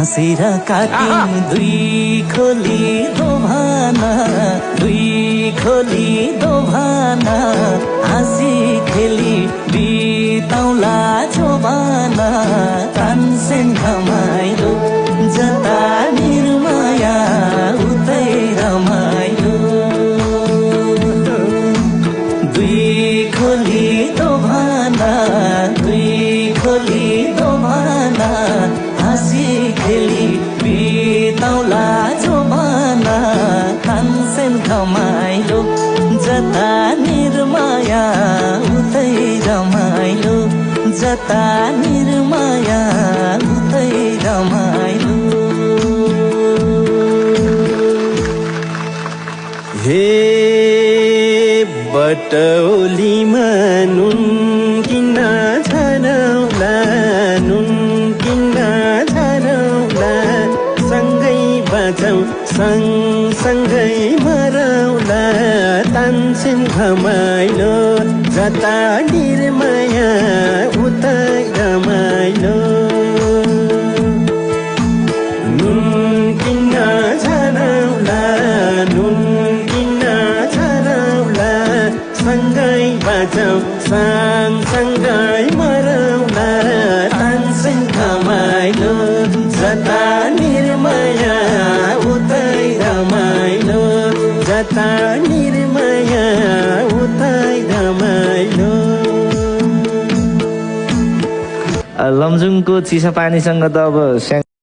हाँसेर काट्यौं दुई खोली दोभाना दुई खोली दोभाना हाँसी खेली बिताउला जोबाना तानसेन घमाइलो जता निर्माया उतै रमाइलो दुई खोली दोभाना दुई खोली दोभाना हाँसी खेली बिताउला जोबाना तानसेन घमाइलो जता निर्माया उतै रमाइलो जता निर्माया उतै रमाइलो हे बटौलीमा नुन किन्न झरौला नुन किन्न झरौला सँगै बाँचौँ सँगसँगै मरौला तानसेन घमाइलो जता निर्माया उतै रमाइलो नुन किन्न झरौला नुन किन्न झरौला सँगै बाँचौँ सँगसँगै मरौला तानसेन घमाइलो जता निर्माया उतै रमाइलो जता निर्माया उतै रमाइलो। लमजुङको चिसापानीसँग त अब